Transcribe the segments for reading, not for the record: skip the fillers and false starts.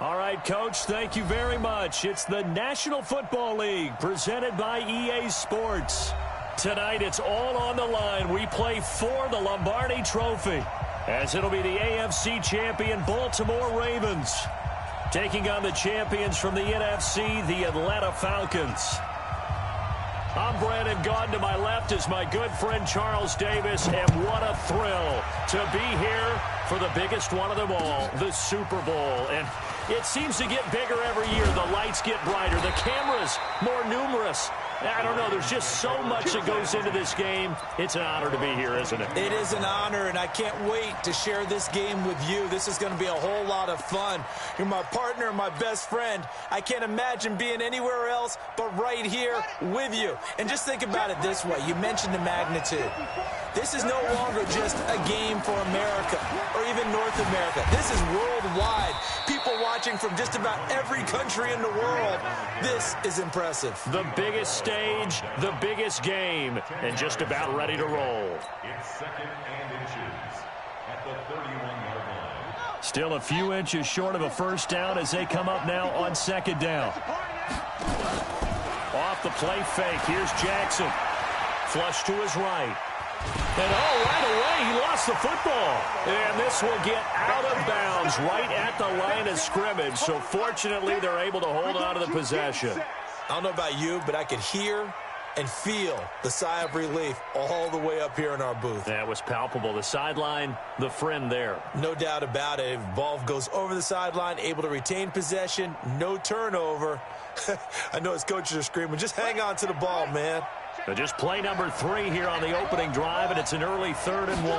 All right, Coach, thank you very much. It's the National Football League presented by EA Sports. Tonight, it's all on the line. We play for the Lombardi Trophy, as it'll be the AFC champion Baltimore Ravens taking on the champions from the NFC, the Atlanta Falcons. I'm Brandon Gaudin. To my left is my good friend Charles Davis, and what a thrill to be here for the biggest one of them all, the Super Bowl. And it seems to get bigger every year. The lights get brighter, the cameras more numerous. I don't know, there's just so much that goes into this game. It's an honor to be here, isn't it? It is an honor, and I can't wait to share this game with you. This is going to be a whole lot of fun. You're my partner, my best friend. I can't imagine being anywhere else but right here with you. And just think about it this way. You mentioned the magnitude. This is no longer just a game for America or even North America. This is worldwide. People watching from just about every country in the world. This is impressive. The biggest stage, the biggest game, and just about ready to roll. It's 2nd and inches at the 31-yard line. Still a few inches short of a first down as they come up now on 2nd down. Off the play fake, here's Jackson. Flush to his right. And right away, he lost the football. And this will get out of bounds right at the line of scrimmage. So fortunately, they're able to hold on to the possession. I don't know about you, but I could hear and feel the sigh of relief all the way up here in our booth. That was palpable. The sideline, the friend there. No doubt about it. If ball goes over the sideline, able to retain possession, no turnover. I know his coaches are screaming, just hang on to the ball, man. So just play number 3 here on the opening drive, and it's an early 3rd and 1.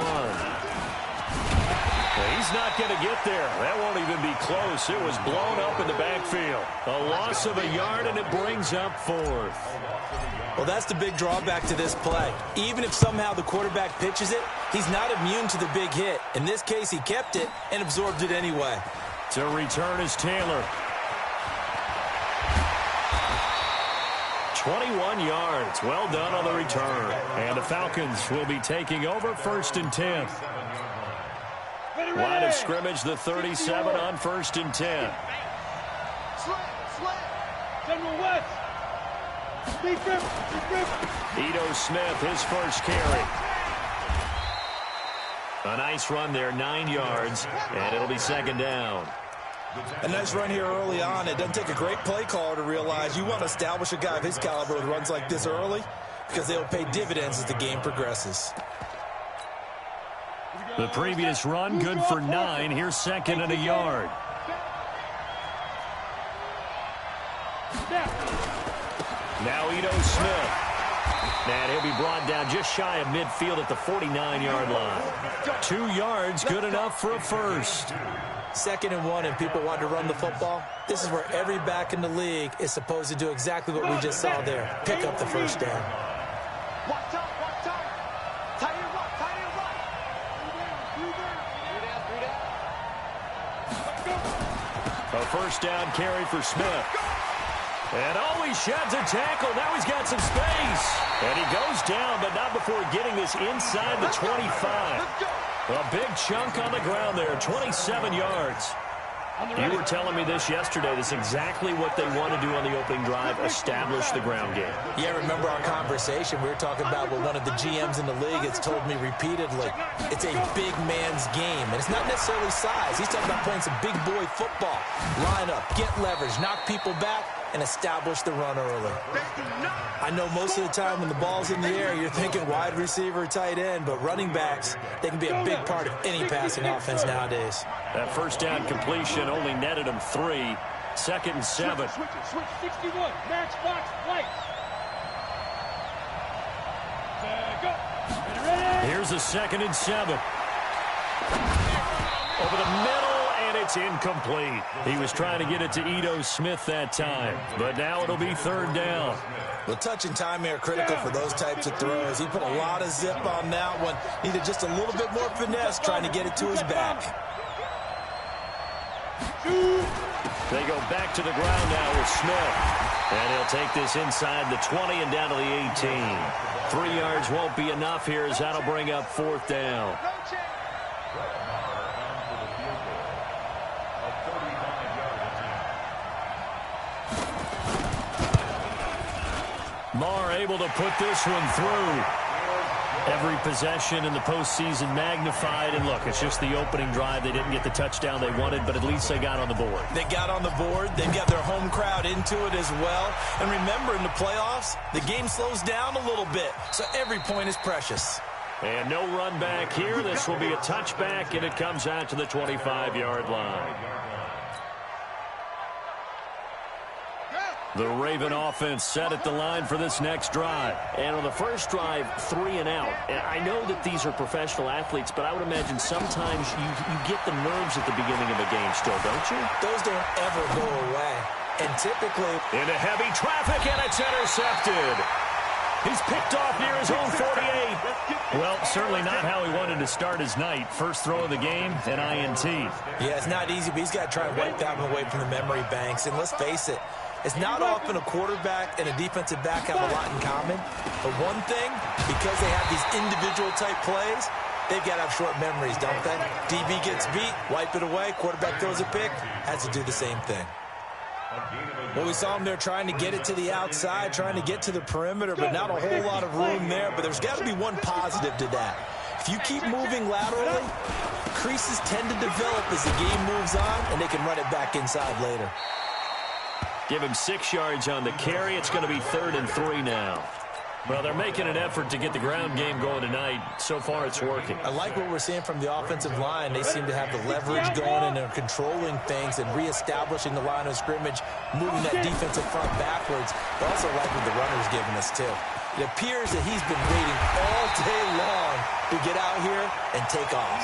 Well, he's not going to get there. That won't even be close. It was blown up in the backfield. A loss of a yard, and it brings up 4th. Well, that's the big drawback to this play. Even if somehow the quarterback pitches it, he's not immune to the big hit. In this case, he kept it and absorbed it anyway. To return is Taylor. 21 yards. Well done on the return. And the Falcons will be taking over 1st and 10. Line of scrimmage, the 37 on 1st and 10. Ito Smith, his first carry. A nice run there, 9 yards, and it'll be 2nd down. A nice run here early on. It doesn't take a great play caller to realize you want to establish a guy of his caliber with runs like this early, because they'll pay dividends as the game progresses. The previous run, good for 9. Here's 2nd and a yard. Now Ito Smith. And he'll be brought down just shy of midfield at the 49-yard line. 2 yards, good enough for a first. 2nd and 1, and people want to run the football. This is where every back in the league is supposed to do exactly what we just saw there. Pick up the first down. A first down carry for Smith. And he sheds a tackle. Now he's got some space. And he goes down, but not before getting this inside the 25. A big chunk on the ground there, 27 yards. You were telling me this yesterday. This is exactly what they want to do on the opening drive, establish the ground game. Yeah, remember our conversation? We were talking about what one of the GMs in the league has told me repeatedly. It's a big man's game, and it's not necessarily size. He's talking about playing some big boy football. Line up, get leverage, knock people back, and establish the run early. I know most of the time when the ball's in the air, you're thinking wide receiver, tight end, but running backs, they can be a big part of any passing offense nowadays. That first down completion only netted him 3. 2nd and 7. Switch, 61, match box, white. Go. Here's a 2nd and 7. Over the middle, and it's incomplete. He was trying to get it to Ito Smith that time, but now it'll be 3rd down. Well, touch and timing are critical for those types of throws. He put a lot of zip on that one. Needed just a little bit more finesse trying to get it to his back. They go back to the ground now with Smith. And he'll take this inside the 20 and down to the 18. 3 yards won't be enough here as that'll bring up 4th down. Marr able to put this one through. Every possession in the postseason magnified. And look, it's just the opening drive. They didn't get the touchdown they wanted, but at least they got on the board. They got on the board. They've got their home crowd into it as well. And remember, in the playoffs, the game slows down a little bit, so every point is precious. And no run back here. This will be a touchback, and it comes out to the 25-yard line. The Raven offense set at the line for this next drive. And on the first drive, 3 and out. And I know that these are professional athletes, but I would imagine sometimes you get the nerves at the beginning of a game still, don't you? Those don't ever go away. And typically, into heavy traffic, and it's intercepted. He's picked off near his own 48. Well, certainly not how he wanted to start his night. First throw of the game, an INT. Yeah, it's not easy, but he's got to try and wipe that one away from the memory banks. And let's face it, it's not often a quarterback and a defensive back have a lot in common. But one thing, because they have these individual type plays, they've got to have short memories, don't they? DB gets beat, wipe it away, quarterback throws a pick, has to do the same thing. Well, we saw him there trying to get it to the outside, trying to get to the perimeter, but not a whole lot of room there. But there's got to be one positive to that. If you keep moving laterally, creases tend to develop as the game moves on, and they can run it back inside later. Give him 6 yards on the carry. It's going to be 3rd and 3 now. Well, they're making an effort to get the ground game going tonight. So far, it's working. I like what we're seeing from the offensive line. They seem to have the leverage going, and they're controlling things and reestablishing the line of scrimmage, moving that defensive front backwards. But also like what the runner's giving us, too. It appears that he's been waiting all day long to get out here and take off.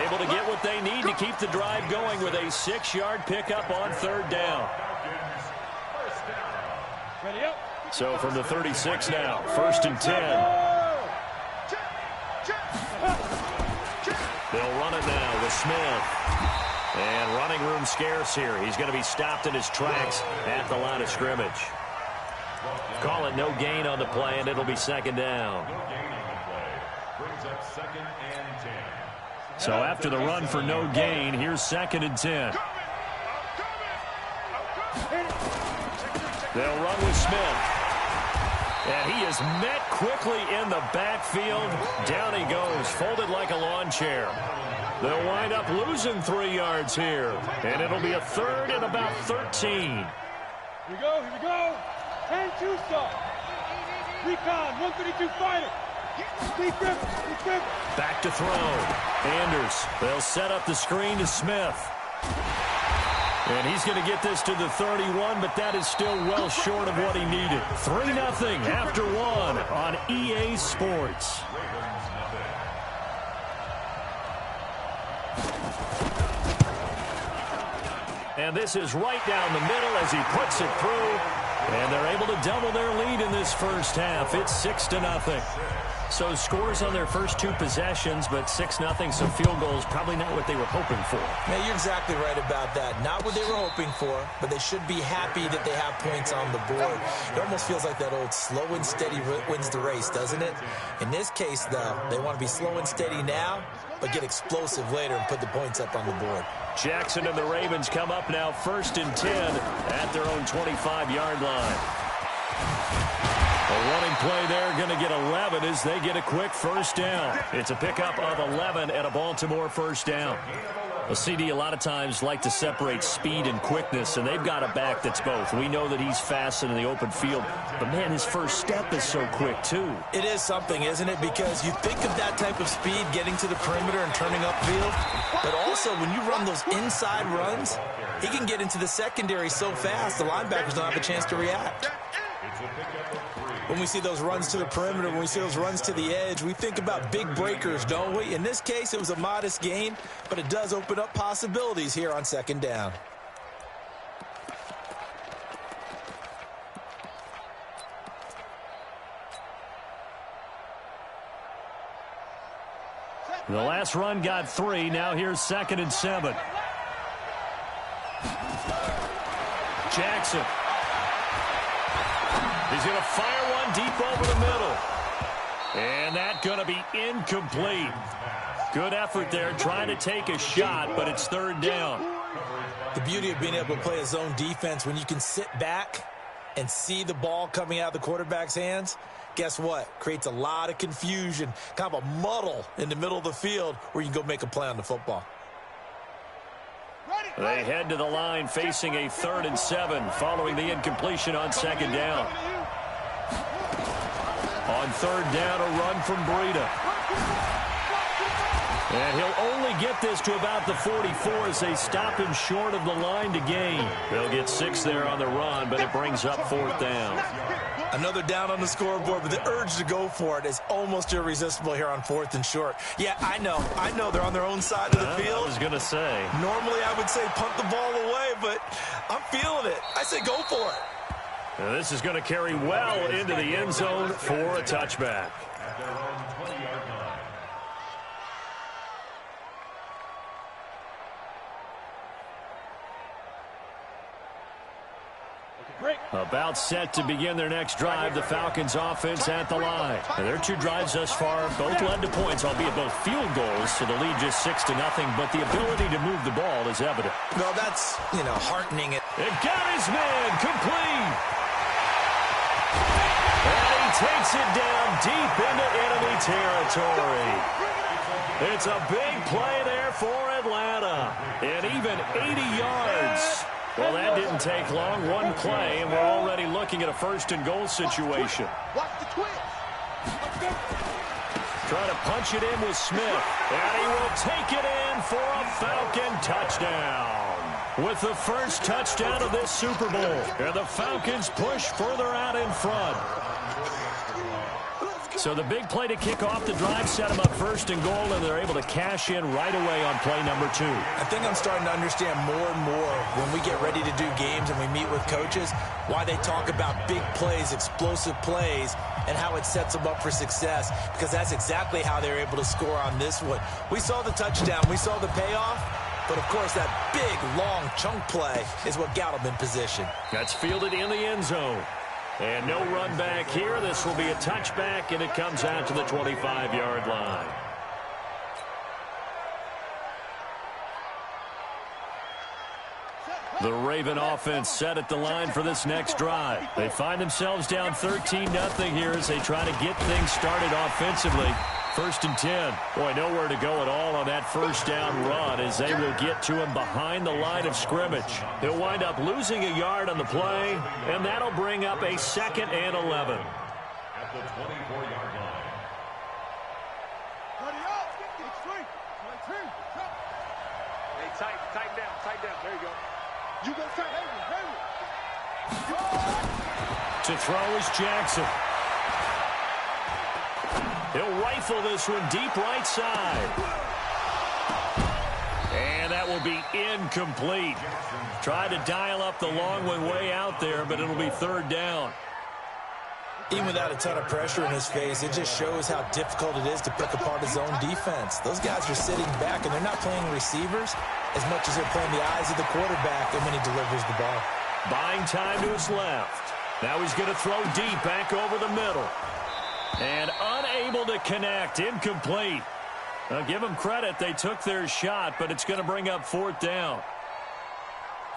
Able to get what they need to keep the drive going with a 6-yard pickup on 3rd down. Ready up. So from the 36 now, 1st and 10. They'll run it now with Smith. And running room scarce here. He's going to be stopped in his tracks at the line of scrimmage. Call it no gain on the play, and it'll be 2nd down. No gain on the play. Brings up 2nd and 10. So after the run for no gain, here's 2nd and 10. They'll run with Smith. And he is met quickly in the backfield. Down he goes, folded like a lawn chair. They'll wind up losing 3 yards here. And it'll be a 3rd and about 13. Here we go. And 2 stop. Recon, 132 fighter. Deep grip. Back to throw. Anders, they'll set up the screen to Smith. And he's going to get this to the 31, but that is still well short of what he needed. 3-0 after 1 on EA Sports. And this is right down the middle as he puts it through. And they're able to double their lead in this first half. It's 6-0. So scores on their first 2 possessions, but 6-0, so field goals probably not what they were hoping for. Yeah, you're exactly right about that. Not what they were hoping for, but they should be happy that they have points on the board. It almost feels like that old slow and steady wins the race, doesn't it? In this case, though, they want to be slow and steady now, but get explosive later and put the points up on the board. Jackson and the Ravens come up now 1st and 10 at their own 25-yard line. A running play there, going to get 11 as they get a quick 1st down. It's a pickup of 11 and a Baltimore 1st down. A CD a lot of times like to separate speed and quickness, and they've got a back that's both. We know that he's fast in the open field, but man, his first step is so quick too. It is something, isn't it? Because you think of that type of speed getting to the perimeter and turning upfield, but also when you run those inside runs, he can get into the secondary so fast the linebackers don't have a chance to react. When we see those runs to the perimeter, when we see those runs to the edge, we think about big breakers, don't we? In this case, it was a modest gain, but it does open up possibilities here on 2nd down. The last run got 3. Now here's 2nd and 7. Jackson. He's going to fire one deep over the middle. And that's going to be incomplete. Good effort there, trying to take a shot, but it's 3rd down. The beauty of being able to play a zone defense when you can sit back and see the ball coming out of the quarterback's hands, guess what? Creates a lot of confusion, kind of a muddle in the middle of the field where you can go make a play on the football. They head to the line facing a 3rd and 7 following the incompletion on 2nd down. On 3rd down, a run from Breida. And he'll only get this to about the 44 as they stop him short of the line to gain. They'll get 6 there on the run, but it brings up 4th down. Another down on the scoreboard, but the urge to go for it is almost irresistible here on 4th and short. Yeah, I know they're on their own side of the field. I was going to say. Normally I would say punt the ball away, but I'm feeling it. I say go for it. Now this is going to carry well into the end zone for a touchback. At their own 20-yard line. About set to begin their next drive, the Falcons offense at the line. And their 2 drives thus far both led to points, albeit both field goals, so the lead just 6-0, but the ability to move the ball is evident. Well, that's, heartening. It got his man complete. And he takes it down deep into enemy territory. It's a big play there for Atlanta. And even 80 yards. Well, that didn't take long. One play, and we're already looking at a 1st and goal situation. Watch the twist. Trying to punch it in with Smith. And he will take it in for a Falcon touchdown. With the first touchdown of this Super Bowl. And the Falcons push further out in front. So the big play to kick off the drive set them up 1st and goal, and they're able to cash in right away on play number 2. I think I'm starting to understand more and more when we get ready to do games and we meet with coaches why they talk about big plays, explosive plays, and how it sets them up for success, because that's exactly how they're able to score on this one. We saw the touchdown. We saw the payoff. But, of course, that big, long chunk play is what got them in position. That's fielded in the end zone. And no run back here. This will be a touchback, and it comes out to the 25-yard line. The Raven offense set at the line for this next drive. They find themselves down 13-0 here as they try to get things started offensively. 1st and 10. Boy, nowhere to go at all on that 1st down run as they will get to him behind the line of scrimmage. He'll wind up losing a yard on the play, and that'll bring up a 2nd and 11. At the 24-yard line. Hey, tighten down. There you go. You go tight. To throw is Jackson. He'll rifle this one deep right side. And that will be incomplete. Tried to dial up the long one way out there, but it'll be 3rd down. Even without a ton of pressure in his face, it just shows how difficult it is to pick apart his own defense. Those guys are sitting back, and they're not playing receivers as much as they're playing the eyes of the quarterback and when he delivers the ball. Buying time to his left. Now he's going to throw deep back over the middle. And unable to connect. Incomplete. Now, give them credit. They took their shot, but it's going to bring up 4th down.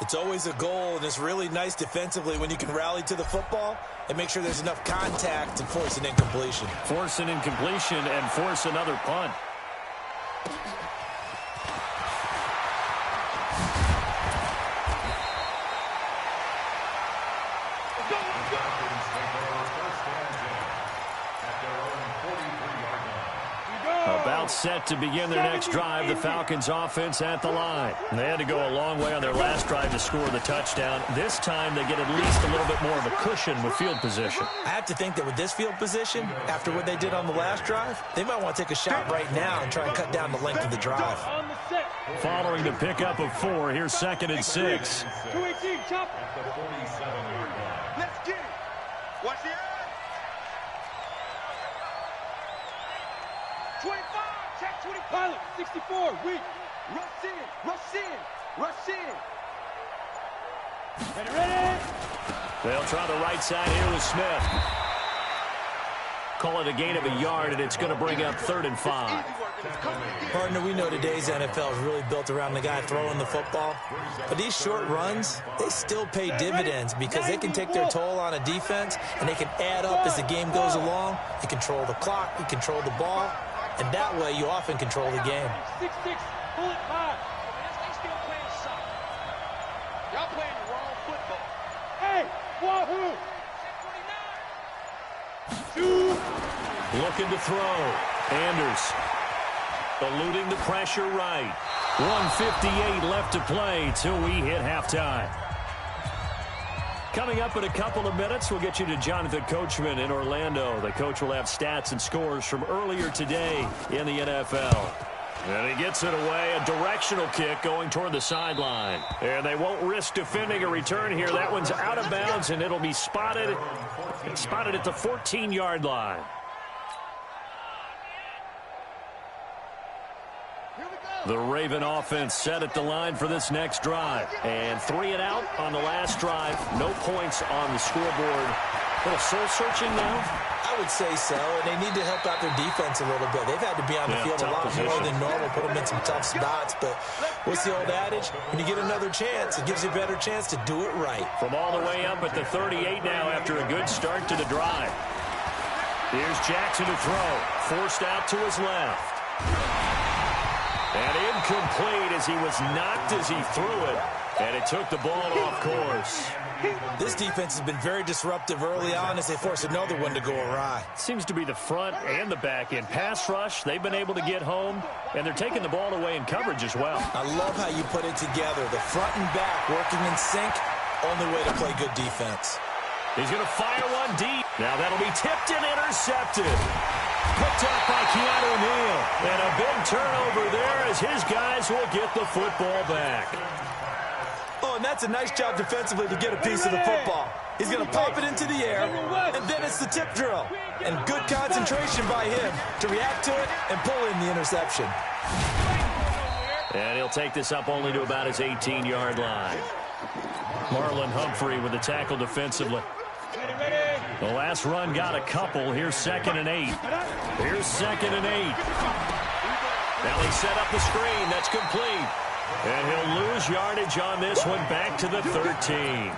It's always a goal, and it's really nice defensively when you can rally to the football and make sure there's enough contact to force an incompletion. Force an incompletion and force another punt. About set to begin their next drive, the Falcons offense at the line. They had to go a long way on their last drive to score the touchdown. This time they get at least a little bit more of a cushion with field position. I have to think that with this field position, after what they did on the last drive, they might want to take a shot right now and try and cut down the length of the drive. Following the pickup of 4, here's 2nd and 6. 218, chop. At the 47-yard line. Let's get it. Watch the eye. 25, check 20. Pilot, 64, weak. Rush in. Ready. They'll try the right side here with Smith. Call it a gain of a yard, and it's going to bring up 3rd and 5. Partner, we know today's NFL is really built around the guy throwing the football. But these short runs, they still pay dividends because they can take their toll on a defense, and they can add up as the game goes along. You control the clock, you control the ball, and that way you often control the game. 6-6, pull it high. They still playing soccer. Y'all playing the wrong football. Hey, wahoo! 2. Looking to throw. Anders eluding the pressure right. 1:58 left to play till we hit halftime. Coming up in a couple of minutes, we'll get you to Jonathan Coachman in Orlando. The coach will have stats and scores from earlier today in the NFL. And he gets it away, a directional kick going toward the sideline. And they won't risk defending a return here. That one's out of bounds, and it'll be spotted. It's spotted at the 14-yard line. The Raven offense set at the line for this next drive. And 3 and out on the last drive. No points on the scoreboard. A little soul-searching now? I would say so, and they need to help out their defense a little bit. They've had to be on the field a lot more than normal, put them in some tough spots. But what's the old adage? When you get another chance, it gives you a better chance to do it right. From all the way up at the 38 now after a good start to the drive. Here's Jackson to throw. Forced out to his left. And incomplete as he was knocked as he threw it. And it took the ball off course. This defense has been very disruptive early on as they force another one to go awry. Seems to be the front and the back end. Pass rush, they've been able to get home, and they're taking the ball away in coverage as well. I love how you put it together. The front and back working in sync, only way to play good defense. He's going to fire one deep. Now that'll be tipped and intercepted. Picked up by Keanu Neal. And a big turnover there as his guys will get the football back. Oh, and that's a nice job defensively to get a piece of the football. He's going to pop it into the air, and then it's the tip drill. And good concentration by him to react to it and pull in the interception. And he'll take this up only to about his 18-yard line. Marlon Humphrey with the tackle defensively. The last run got a couple. Here's 2nd and 8. Here's 2nd and 8. Now they set up the screen. That's complete. And he'll lose yardage on this one back to the 13.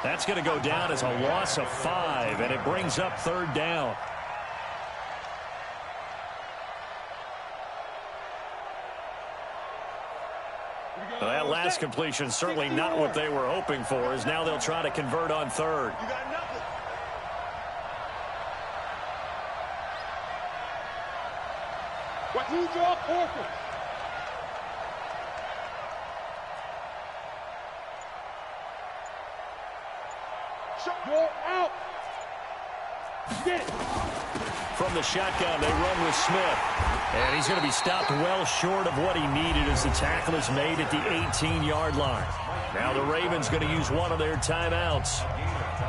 That's going to go down as a loss of 5, and it brings up 3rd down. Well, that last completion certainly not what they were hoping for, as now they'll try to convert on 3rd. What you draw, Porter? You're out. Get it. From the shotgun, they run with Smith. And he's going to be stopped well short of what he needed as the tackle is made at the 18-yard line. Now the Ravens going to use one of their timeouts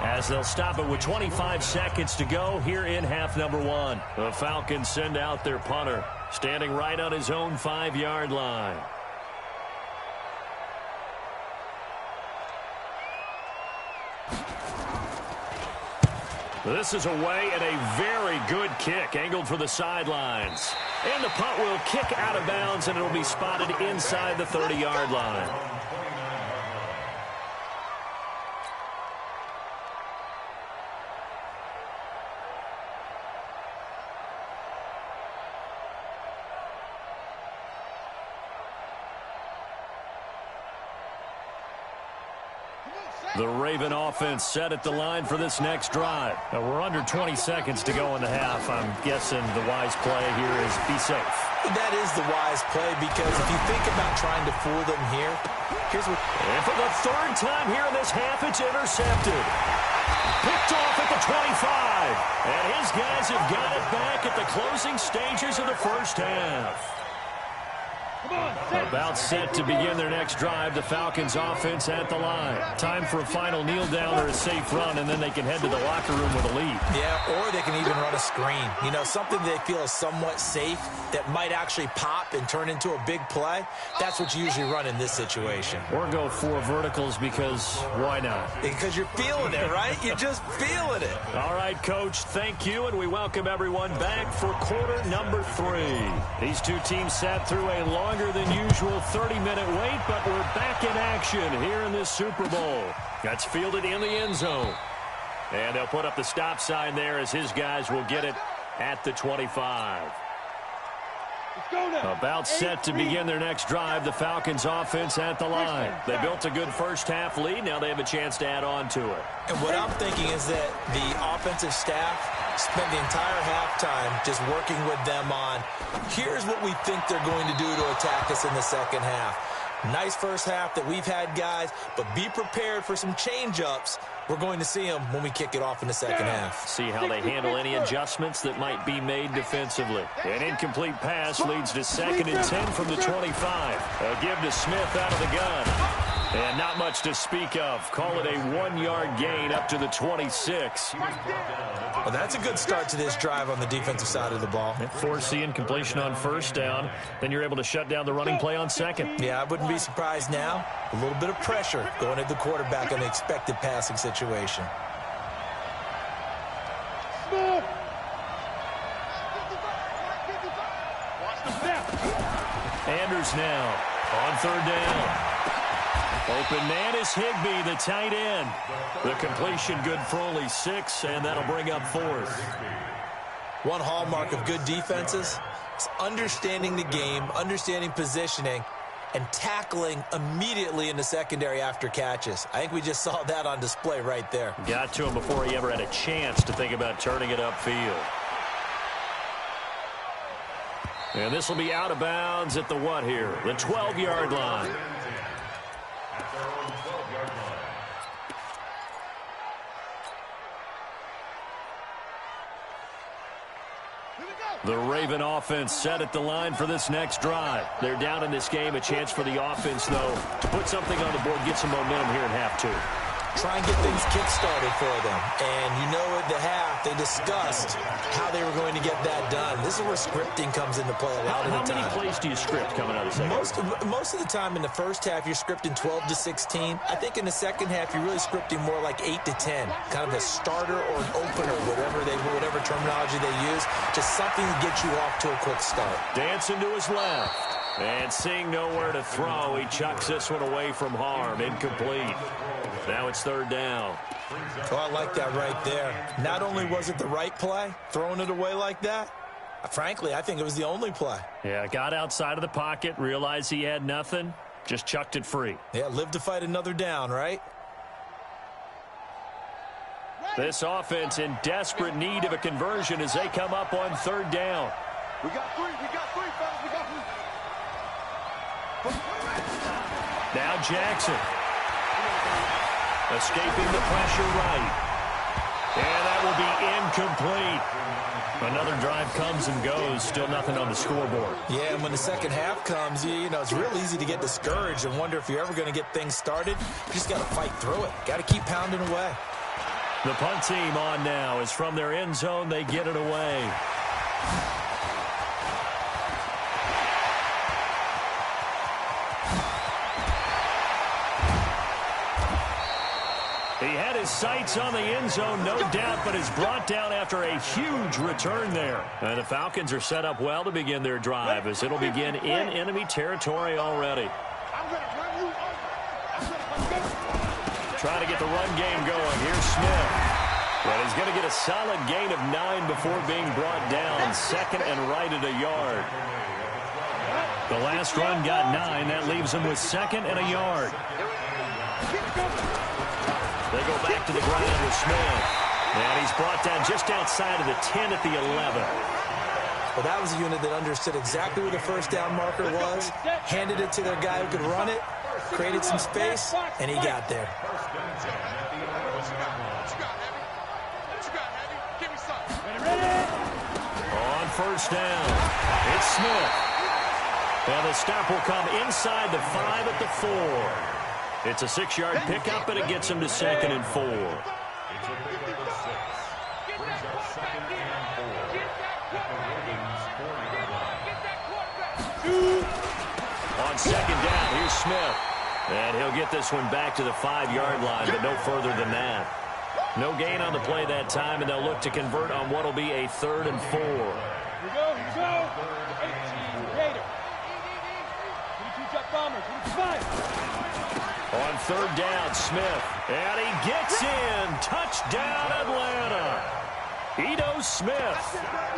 as they'll stop it with 25 seconds to go here in half number 1. The Falcons send out their punter, standing right on his own 5-yard line. This is away and a very good kick, angled for the sidelines. And the punt will kick out of bounds, and it'll be spotted inside the 30-yard line. The Raven offense set at the line for this next drive. Now we're under 20 seconds to go in the half. I'm guessing the wise play here is be safe. That is the wise play, because if you think about trying to fool them here, here's what... And for the 3rd time here in this half, it's intercepted. Picked off at the 25. And his guys have got it back at the closing stages of the first half. About set to begin their next drive. The Falcons offense at the line. Time for a final kneel down or a safe run, and then they can head to the locker room with a lead. Yeah, or they can even run a screen. You know, something they feel is somewhat safe that might actually pop and turn into a big play. That's what you usually run in this situation. Or go 4 verticals because why not? Because you're feeling it, right? You're just feeling it. All right, Coach, thank you, and we welcome everyone back for quarter number 3. These two teams sat through a longer than usual 30-minute wait, but we're back in action here in this Super Bowl. That's fielded in the end zone. And they'll put up the stop sign there as his guys will get it at the 25. About set to begin their next drive. The Falcons offense at the line. They built a good first-half lead. Now they have a chance to add on to it. And what I'm thinking is that the offensive staff spent the entire halftime just working with them on, here's what we think they're going to do to attack us in the second half. Nice first half that we've had, guys, but be prepared for some change-ups. We're going to see them when we kick it off in the second half. See how they handle any adjustments that might be made defensively. An incomplete pass leads to 2nd and 10 from the 25. A give to Smith out of the gun. And not much to speak of. Call it a 1-yard gain up to the 26. Well, that's a good start to this drive on the defensive side of the ball. Forcing incompletion on first down. Then you're able to shut down the running play on second. Yeah, I wouldn't be surprised now. A little bit of pressure going at the quarterback on the expected passing situation. Anders now on 3rd down. Open man is Higbee, the tight end. The completion good for only 6, and that'll bring up 4th. One hallmark of good defenses is understanding the game, understanding positioning, and tackling immediately in the secondary after catches. I think we just saw that on display right there. Got to him before he ever had a chance to think about turning it upfield. And this will be out of bounds at the what here? The 12-yard line. The Raven offense set at the line for this next drive. They're down in this game. A chance for the offense, though, to put something on the board, get some momentum here in half 2. Try and get things kick-started for them. And you know at the half, they discussed how they were going to get that done. This is where scripting comes into play a lot of the time. How many plays do you script coming out of the second? Most of the time in the first half, you're scripting 12 to 16. I think in the second half, you're really scripting more like 8 to 10. Kind of a starter or an opener, whatever terminology they use. Just something to get you off to a quick start. Dancing to his left. And seeing nowhere to throw, he chucks this one away from harm. Incomplete. Now it's 3rd down. Oh, I like that right there. Not only was it the right play, throwing it away like that, frankly, I think it was the only play. Yeah, got outside of the pocket, realized he had nothing, just chucked it free. Yeah, live to fight another down, right? This offense in desperate need of a conversion as they come up on 3rd down. We got 3, fellas, we got 3. Now Jackson. Escaping the pressure right. And that will be incomplete. Another drive comes and goes. Still nothing on the scoreboard. Yeah, and when the second half comes, you know, it's real easy to get discouraged and wonder if you're ever going to get things started. You just got to fight through it. Got to keep pounding away. The punt team on now is from their end zone. They get it away. He had his sights on the end zone, no doubt, but is brought down after a huge return there. And the Falcons are set up well to begin their drive as it'll begin in enemy territory already. Trying to get the run game going. Here's Smith. But he's going to get a solid gain of 9 before being brought down. 2nd and right at a yard. The last run got 9. That leaves him with 2nd and a yard. They go back to the ground with Smith. And he's brought down just outside of the 10 at the 11. Well, that was a unit that understood exactly where the first down marker was, handed it to their guy who could run it, created some space, and he got there. On first down, it's Smith. And the stop will come inside the 5 at the 4. It's a 6-yard pickup, and it gets him to 2nd and 4. It's a pickup of 6. Brings up 2nd and 4. At the Ravens 4-yard line. On 2nd down, here's Smith. And he'll get this one back to the 5-yard line, but no further than that. No gain on the play that time, and they'll look to convert on what will be a 3rd and 4. Here we go, here we go. 18, Raider. 22 Jet Bombers, 25. On 3rd down, Smith. And he gets in. Touchdown, Atlanta. Ito Smith,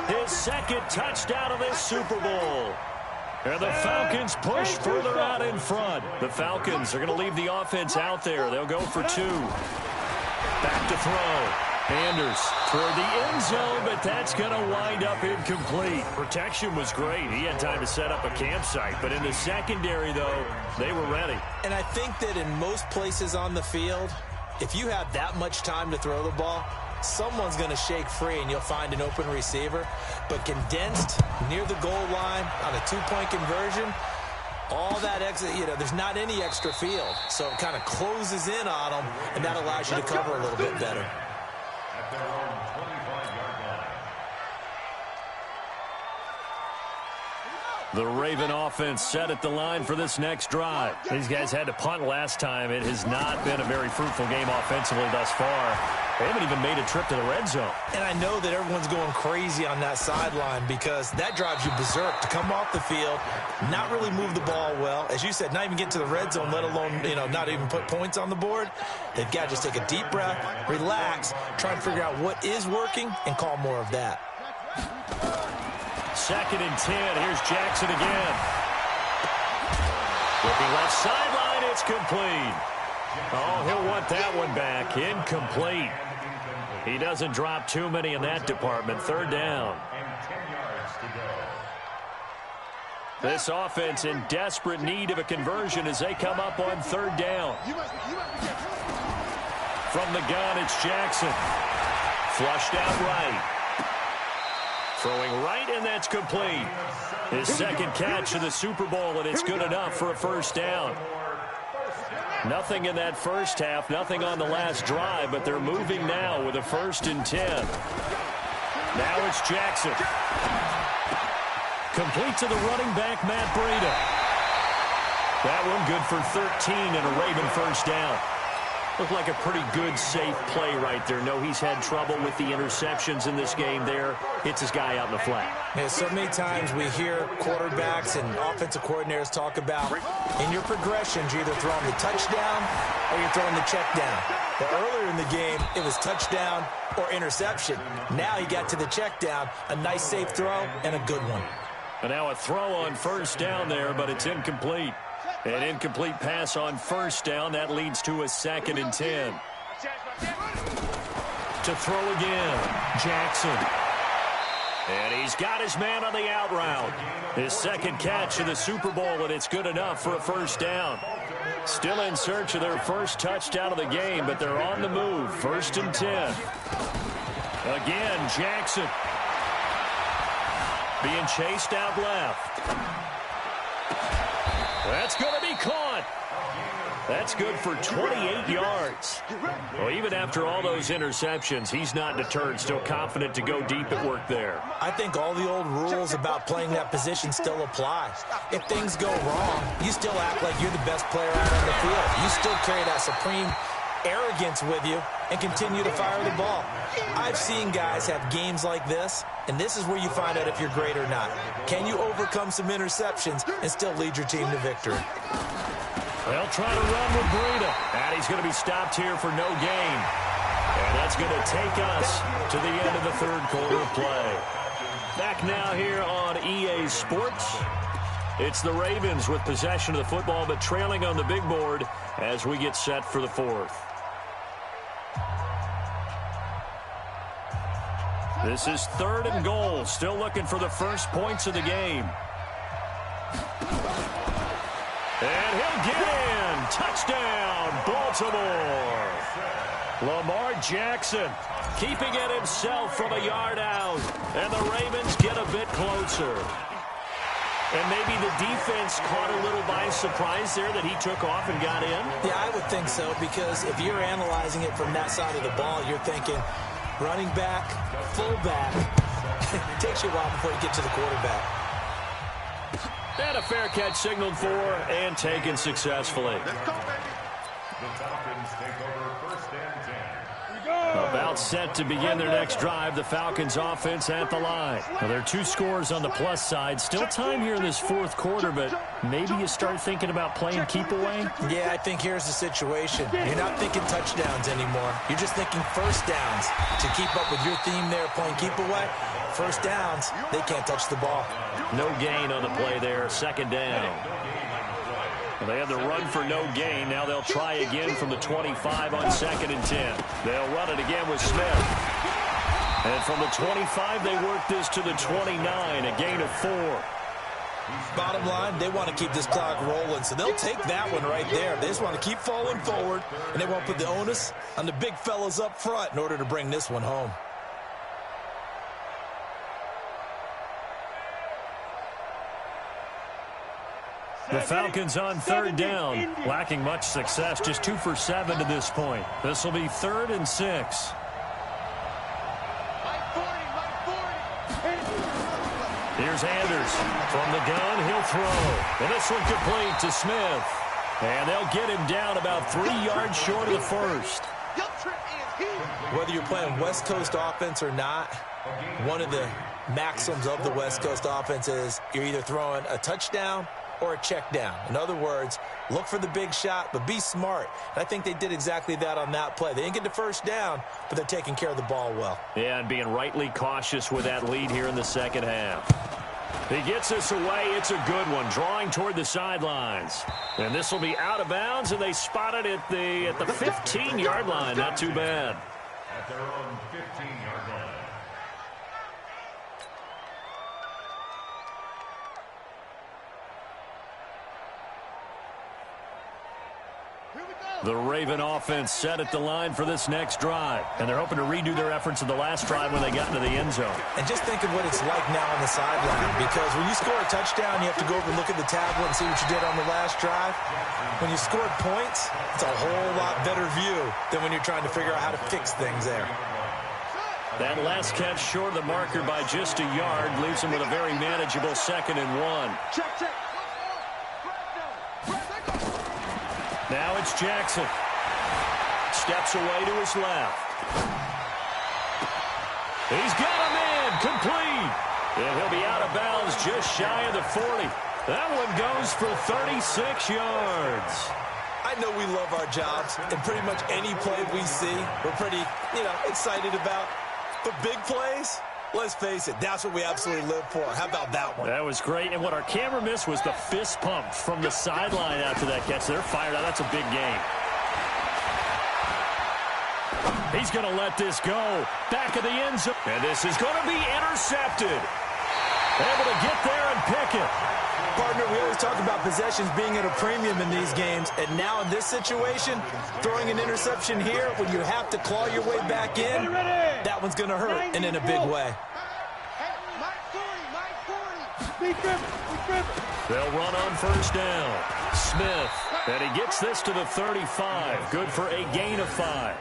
his 2nd touchdown of this Super Bowl. And the Falcons push further out in front. The Falcons are going to leave the offense out there. They'll go for 2. Back to throw. Anders toward the end zone, but that's going to wind up incomplete. Protection was great. He had time to set up a campsite, but in the secondary, though, they were ready. And I think that in most places on the field, if you have that much time to throw the ball, someone's going to shake free and you'll find an open receiver. But condensed near the goal line on a 2-point conversion, all that exit, there's not any extra field. So it kind of closes in on them, and that allows you to cover a little bit better. At their own 25-yard line. The Raven offense set at the line for this next drive. These guys had to punt last time. It has not been a very fruitful game offensively thus far. They haven't even made a trip to the red zone. And I know that everyone's going crazy on that sideline because that drives you berserk to come off the field, not really move the ball well. As you said, not even get to the red zone, let alone, not even put points on the board. They've got to just take a deep breath, relax, try and figure out what is working, and call more of that. 2nd and 10. Here's Jackson again. Looking left sideline. It's complete. Oh, he'll want that one back. Incomplete. He doesn't drop too many in that department. 3rd down. And 10 yards to go. This offense in desperate need of a conversion as they come up on 3rd down. From the gun, it's Jackson. Flushed out right. Throwing right, and that's complete. His 2nd catch of the Super Bowl, and it's good enough for a 1st down. Nothing in that first half, nothing on the last drive, but they're moving now with a 1st and 10. Now it's Jackson. Complete to the running back, Matt Breida. That one good for 13 and a Raven 1st down. Looked like a pretty good, safe play right there. No, he's had trouble with the interceptions in this game there. Hits his guy out in the flat. Yeah, so many times we hear quarterbacks and offensive coordinators talk about in your progressions, you're either throwing the touchdown or you're throwing the check down. But earlier in the game, it was touchdown or interception. Now he got to the check down, a nice safe throw and a good one. And now a throw on 1st down there, but it's incomplete. An incomplete pass on 1st down. That leads to a 2nd and 10. To throw again, Jackson. And he's got his man on the out route. His 2nd catch of the Super Bowl, and it's good enough for a 1st down. Still in search of their 1st touchdown of the game, but they're on the move. 1st and 10. Again, Jackson. Being chased out left. That's going to be caught. That's good for 28 yards. Well, even after all those interceptions, he's not deterred, still confident to go deep at work there. I think all the old rules about playing that position still apply. If things go wrong, you still act like you're the best player out on the field. You still carry that supreme arrogance with you and continue to fire the ball. I've seen guys have games like this, and this is where you find out if you're great or not. Can you overcome some interceptions and still lead your team to victory? They'll try to run with Breida, and he's going to be stopped here for no gain. And that's going to take us to the end of the 3rd quarter play. Back now here on EA Sports. It's the Ravens with possession of the football, but trailing on the big board as we get set for the 4th. This is 3rd and goal. Still looking for the 1st points of the game. And he'll get in. Touchdown, Baltimore. Lamar Jackson keeping it himself from a yard out. And the Ravens get a bit closer. And maybe the defense caught a little by surprise there that he took off and got in? Yeah, I would think so, because if you're analyzing it from that side of the ball, you're thinking running back, fullback. It takes you a while before you get to the quarterback. And a fair catch signaled for and taken successfully. The Falcons take over 1st and 10. About set to begin their next drive. The Falcons offense at the line. Now, there are 2 scores on the plus side. Still time here in this 4th quarter, but maybe you start thinking about playing keep away? Yeah, I think here's the situation. You're not thinking touchdowns anymore. You're just thinking first downs. To keep up with your theme there, playing keep away, first downs, they can't touch the ball. No gain on the play there. 2nd down. Well, they had the run for no gain. Now they'll try again from the 25 on 2nd and 10. They'll run it again with Smith. And from the 25, they work this to the 29, a gain of 4. Bottom line, they want to keep this clock rolling, so they'll take that one right there. They just want to keep falling forward, and they won't put the onus on the big fellas up front in order to bring this one home. The Falcons on 3rd down, lacking much success, just 2 for 7 to this point. This will be 3rd and 6. Here's Anders from the gun. He'll throw. And this one complete to Smith. And they'll get him down about 3 yards short of the first. Whether you're playing West Coast offense or not, one of the maxims of the West Coast offense is you're either throwing a touchdown or a check down. In other words, look for the big shot, but be smart. And I think they did exactly that on that play. They didn't get the first down, but they're taking care of the ball well. Yeah, and being rightly cautious with that lead here in the 2nd half. He gets this away. It's a good one, drawing toward the sidelines. And this will be out of bounds, and they spot it at the 15-yard line. Not too bad. At their own 15-yard line. The Raven offense set at the line for this next drive. And they're hoping to redo their efforts of the last drive when they got into the end zone. And just think of what it's like now on the sideline. Because when you score a touchdown, you have to go over and look at the tablet and see what you did on the last drive. When you scored points, it's a whole lot better view than when you're trying to figure out how to fix things there. That last catch short of the marker by just a yard leaves them with a very manageable 2nd and 1. Now it's Jackson. Steps away to his left. He's got him in. Complete. And he'll be out of bounds just shy of the 40. That one goes for 36 yards. I know we love our jobs, and pretty much any play we see, we're pretty, excited about. But big plays, let's face it, that's what we absolutely live for. How about that one? That was great. And what our camera missed was the fist pump from the sideline after that catch. They're fired out. That's a big game. He's going to let this go. Back of the end zone. And this is going to be intercepted. Able to get there and pick it. Partner, we always talk about possessions being at a premium in these games. And now in this situation, throwing an interception here when you have to claw your way back in, that one's going to hurt, and in a big way. They'll run on 1st down. Smith, and he gets this to the 35. Good for a gain of 5.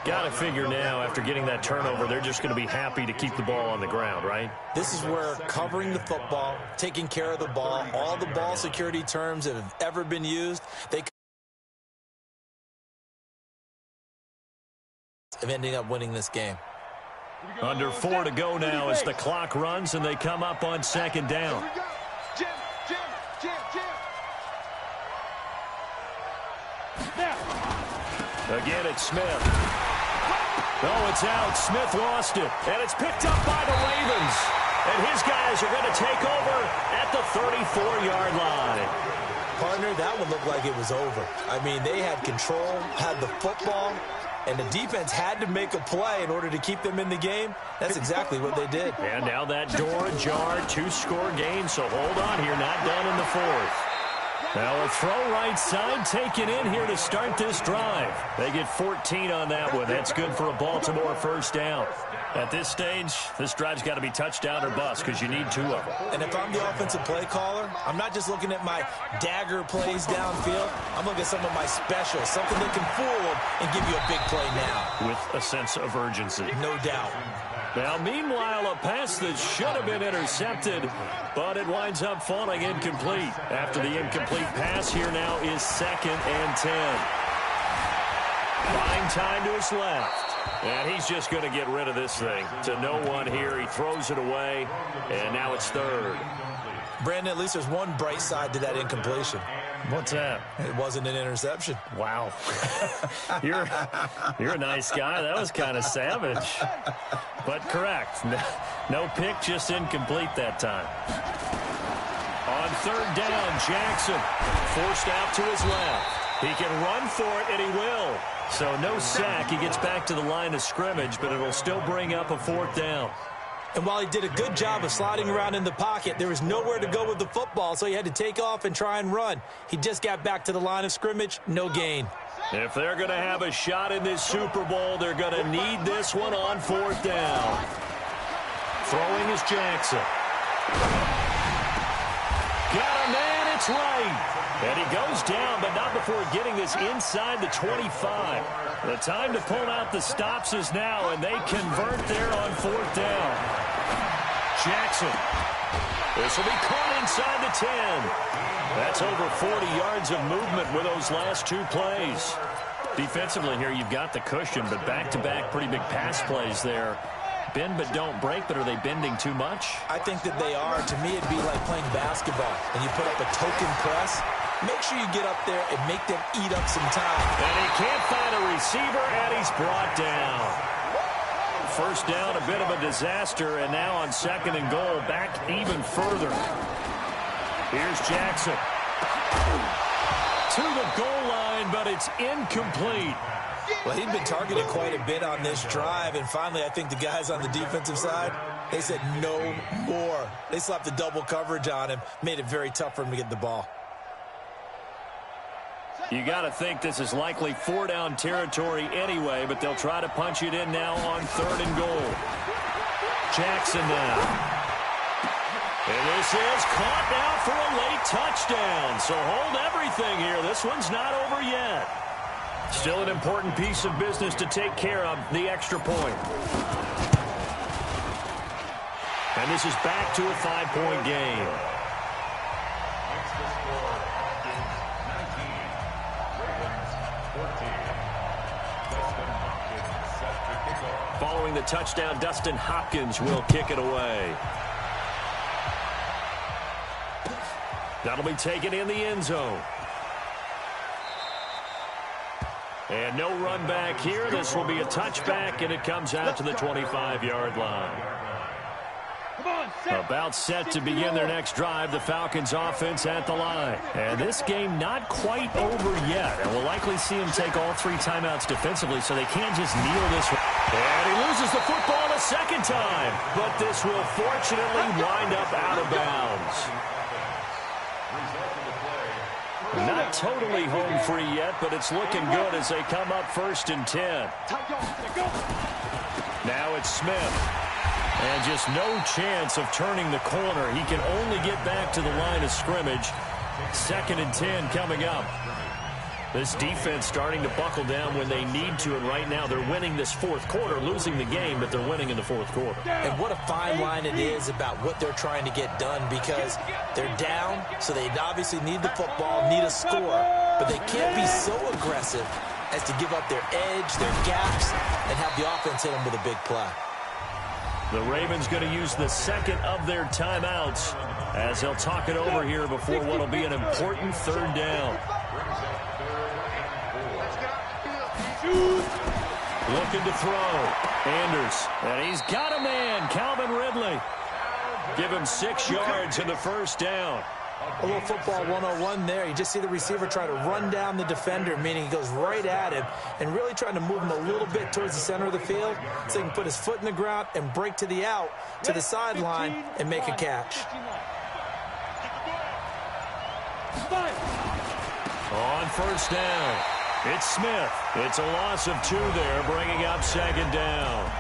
Got to figure now, after getting that turnover, they're just going to be happy to keep the ball on the ground, right? This is where covering the football, taking care of the ball, all the ball security terms that have ever been used, they of ending up winning this game. Under 4 to go now as the clock runs and they come up on 2nd down. Again, it's Smith. Oh, it's out. Smith lost it. And it's picked up by the Ravens. And his guys are going to take over at the 34-yard line. Partner, that one looked like it was over. I mean, they had control, had the football, and the defense had to make a play in order to keep them in the game. That's exactly what they did. And now that door ajar, 2-score game, so hold on here, not done in the 4th. Now a throw right side taken in here to start this drive. They get 14 on that one. That's good for a Baltimore 1st down. At this stage, this drive's got to be touchdown or bust because you need 2 of them. And if I'm the offensive play caller, I'm not just looking at my dagger plays downfield. I'm looking at some of my specials, something that can fool them and give you a big play now. With a sense of urgency. No doubt. Now, meanwhile, a pass that should have been intercepted, but it winds up falling incomplete. After the incomplete pass, here now is 2nd and 10. Buying time to his left. And he's just going to get rid of this thing. To no one here. He throws it away, and now it's 3rd. Brandon, at least there's one bright side to that incompletion. What's that? It wasn't an interception. Wow. You're a nice guy. That was kind of savage. But correct. No pick, just incomplete that time. On 3rd down, Jackson forced out to his left. He can run for it, and he will. So no sack. He gets back to the line of scrimmage, but it'll still bring up a 4th down. And while he did a good job of sliding around in the pocket, there was nowhere to go with the football, so he had to take off and try and run. He just got back to the line of scrimmage, no gain. If they're going to have a shot in this Super Bowl, they're going to need this one on 4th down. Throwing is Jackson. Got a man, it's right. And he goes down, but not before getting this inside the 25. The time to pull out the stops is now, and they convert there on 4th down. Jackson. This will be caught inside the 10. That's over 40 yards of movement with those last 2 plays. Defensively here, you've got the cushion, but back-to-back pretty big pass plays there. Bend but don't break, but are they bending too much? I think that they are. To me, it'd be like playing basketball, and you put up a token press. Make sure you get up there and make them eat up some time. And he can't find a receiver, and he's brought down. 1st down, a bit of a disaster, and now on 2nd and goal, back even further. Here's Jackson. To the goal line, but it's incomplete. Well, he'd been targeted quite a bit on this drive, and finally I think the guys on the defensive side, they said no more. They slapped the double coverage on him, made it very tough for him to get the ball. You got to think this is likely 4-down territory anyway, but they'll try to punch it in now on 3rd and goal. Jackson now. And this is caught now for a late touchdown. So hold everything here. This one's not over yet. Still an important piece of business to take care of, the extra point. And this is back to a 5-point game. Following the touchdown, Dustin Hopkins will kick it away. That'll be taken in the end zone. And no run back here. This will be a touchback, and it comes out to the 25-yard line. About set to begin their next drive, the Falcons offense at the line. And this game not quite over yet. And we'll likely see him take all 3 timeouts defensively, so they can't just kneel this one. And he loses the football a 2nd time. But this will fortunately wind up out of bounds. Not totally home free yet, but it's looking good as they come up 1st and 10. Now it's Smith. And just no chance of turning the corner. He can only get back to the line of scrimmage. 2nd and 10 coming up. This defense starting to buckle down when they need to, and right now they're winning this 4th quarter, losing the game, but they're winning in the 4th quarter. And what a fine line it is about what they're trying to get done, because they're down, so they obviously need the football, need a score, but they can't be so aggressive as to give up their edge, their gaps, and have the offense hit them with a big play. The Ravens going to use the 2nd of their timeouts as they'll talk it over here before what will be an important 3rd down. Looking to throw. Anders. And he's got a man, Calvin Ridley. Give him 6 yards in the 1st down. A little football 101 there. You just see the receiver try to run down the defender, meaning he goes right at him and really trying to move him a little bit towards the center of the field so he can put his foot in the ground and break to the out, to the sideline, and make a catch. On 1st down, it's Smith. It's a loss of 2 there, bringing up 2nd down.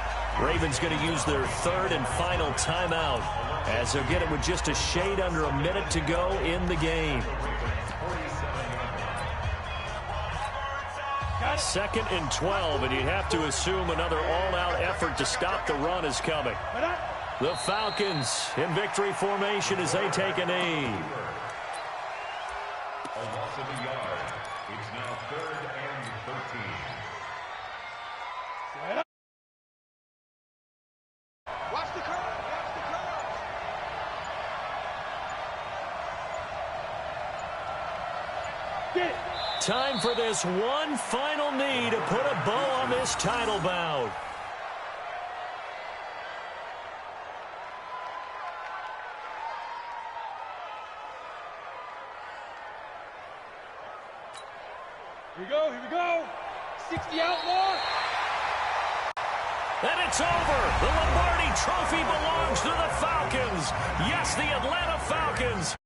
Ravens going to use their third and final timeout as they'll get it with just a shade under a minute to go in the game. 2nd and 12, and you have to assume another all-out effort to stop the run is coming. The Falcons in victory formation as they take a knee. A loss of a yard. It's now 3rd and 13. Watch the curve. Watch the curve. Get it. Time for this one final knee to put a bow on this title bout. Here we go. Here we go. 60 outlaw. And it's over. The Lombardi Trophy belongs to the Falcons. Yes, the Atlanta Falcons